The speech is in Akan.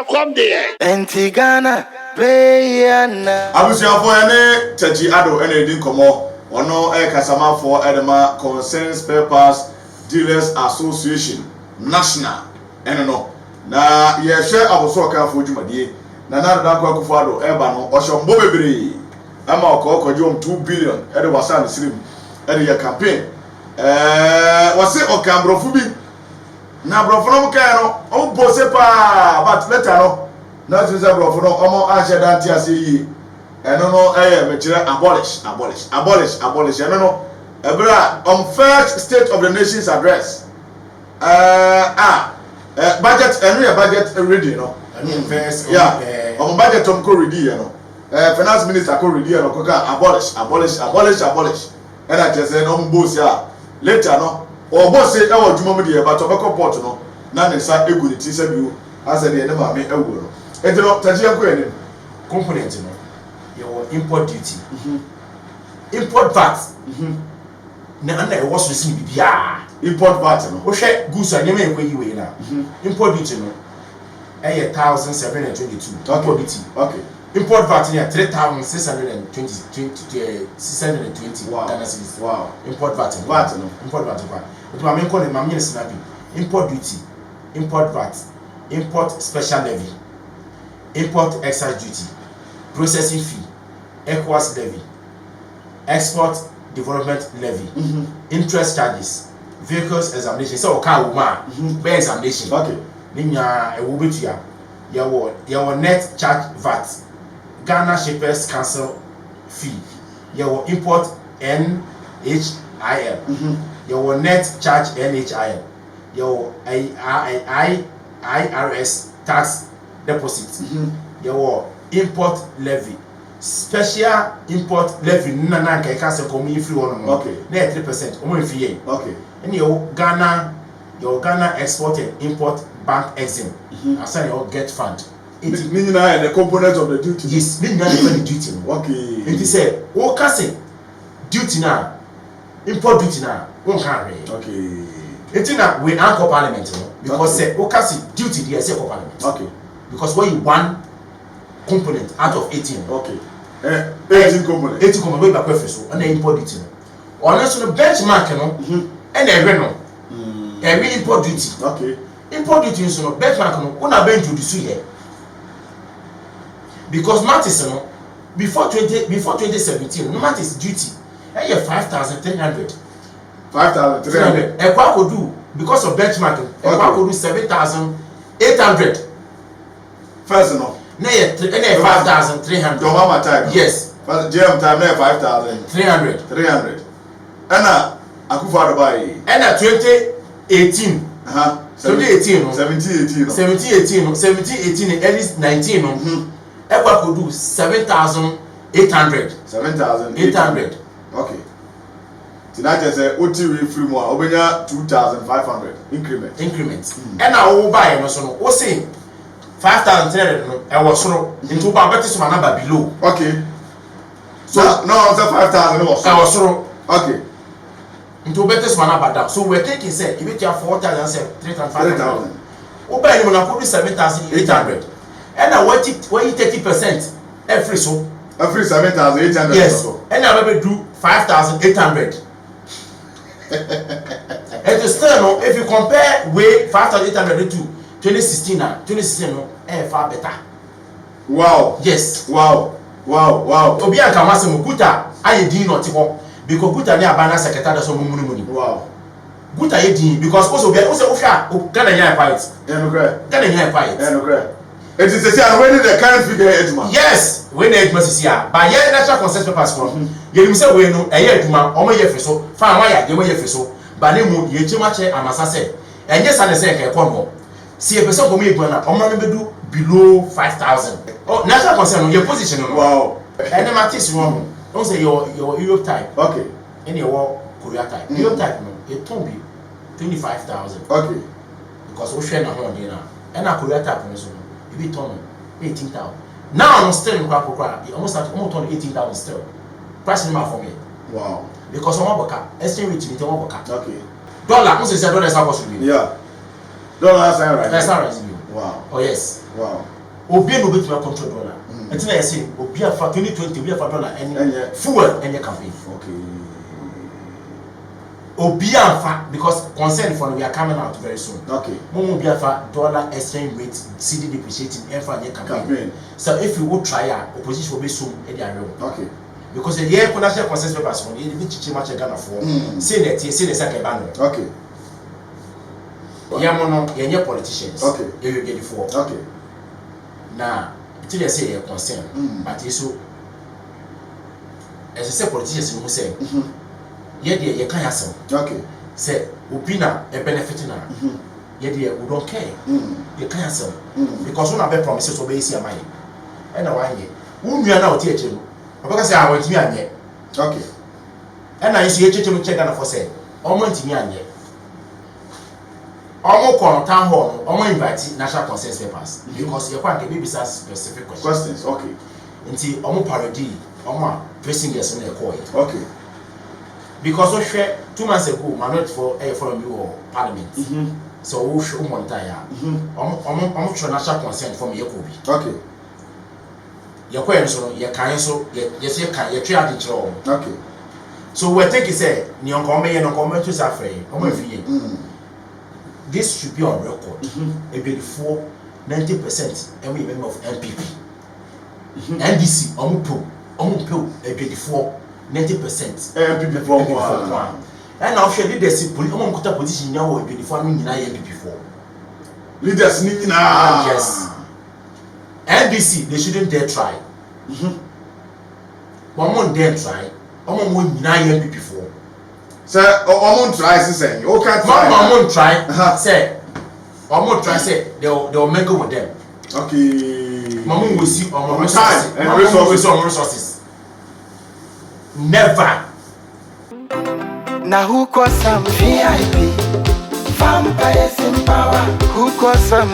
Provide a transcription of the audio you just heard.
come there. Antigana, Bayana. Abusiafo ene Taji Ado ene di komo. Ono kasama for edema concerns papers dealers association national ene no. Na ye hwe aboso ka fo dwumadie. Na na da kwa kufo ado eba no ohyo mbo bebre. Ama okokoje 2 billion ede wasa ne sirim. Ede ye campaign. Wase okambrofo bi. Na brofo no mka no o bose pa but later no. Na since brofo no omo ahye dante ase yi. Eno no me kire abolish eno no ebra on first state of the nation's address budget eno ya budget ready no eno first on budget on ko ready no finance minister ko ready no ko ka abolish ena tese no mbosi a later no o bosi e wo dwuma mu de ba to be port no na ne sa egu ni ti se biu asa de ne ma me ewu no etino taji yanko ene component no your import duty import VAT na e was receive bibia import VAT no wo hwe goods a nyema ekwe yiwe na import duty no 1722 import duty okay import VAT na 3620 wow import VAT no import VAT kwa but ma menko ne ma menye snappy import duty import VAT import special levy import excise duty processing fee, ECOWAS levy, export development levy, interest charges, vehicles examination. So, car woman, by examination. Okay. Ninya a wubitia, your net charge VAT, Ghana Shippers Council fee, your import NHIL, your net charge NHIL, your IRS tax deposit, your import levy, special import levy nana ka ka se komi free one no okay na 3% omo free okay and your Ghana export and import bank exim assign your get fund it mean na the component of the duty yes mean na the duty okay it is say o ka se duty na import duty na won kan re okay it na we anchor parliament no because say o ka se duty dey say parliament okay because when you one component out of 18 okay 18 component we back so and import duty no honest no benchmark no and every no every import duty okay import duty so no benchmark no una be introduce here because matters no before 2017 no matters duty e 5300 e kwa ko do because of benchmark e kwa ko do 7800 first no na 5300 your mama type yes first GM time na 5300 ana akufa do buy ana 2018 2018 no 1718 at least 19 no ekwa ko do 7800 okay tinaje say oti we free mo obenya 2500 increment ana wo buy no so no wo say 5300 no e wo soro into ba better so number below okay so no say 5000 was e wo soro okay into better so number down so we're taking say if it 4000 say 3500 wo buy no na ko do 7800 and now what 30% every 7800 yes and now we do 5800 and still no if you compare with 5800 to 2016 no far better wow yes wow obi anka masem guta aye din no te ho because guta ni abana secretary so mumuni wow guta ye din because also be also ofia Ghana nya quiet Ghana nya quiet it is say when the current figure eduma yes when eduma sisi a by ye national consent papers from ye nim say we no eye eduma omo ye fi so fa wa ya de mo ye fi so ba ne mu ye chima che amasa se enye sa ne se ka e no si e person come eduma na omo no bedu below 5000 oh national consent no your position no wow and matis no don't say your Europe type okay and your Korea type Europe type no it ton be 25000 okay because we share na ho dey na and na Korea type no so be ton 18000 now I'm still in Kwakwa almost ton 18000 still price number for me wow because on boka exchange rate ni one boka okay dollar mo say dollar is supposed to be yeah dollar sign right that's right Wow. Oh yes. Wow. Obi no bet to control dollar. Until I say Obi for 2020 Obi for dollar and fuel and campaign. Okay. Obi fa because concern for we are coming out very soon. Okay. Momo Obi fa dollar exchange rate CD depreciating and for campaign. So if you would try opposition will be soon at the Okay. because the year national consensus papers on the big much Ghana for say that say the second banner. Okay. Yamono yenye politicians. Okay. You will get it for. Okay. Now, till they say a concern, but so as I say, politicians who say, yet you can't answer. Okay. Say, Upina a benefit now. Yet we don't care. You can't answer because one of the promises to base your money. And I want you. Whom you are now teaching, because I want me and yet. Okay. And I see a chicken check and for say, almost me and yet. Almost on town hall, almost invite national consensus papers because you can't give me specific Questions. Okay. Until almost parody, almost facing yes in the coin. Okay. Because we share 2 months ago, my note for a from you or parliament. So we show one time. Almost national consent from Yakobi. Okay. Your coin so your kind so yes, you can your try to draw. Okay. So we think it's a neon comment and comment to Safray. This should be on record. A before 90% every member of MPP. NDC, Omupo, a before 90% MPP for one. And now, she did the political position now will be the family in MPP for. Leaders Nina. Yes. NDC, they shouldn't dare try. One more dare try. One more MPP for. Sir, I'm try saying. Okay, try. Say, I'm try. Say they'll make it with them. Okay. Mama will see on time and resources. Never. Now who cause some VIP? Vampires in power. Who cause some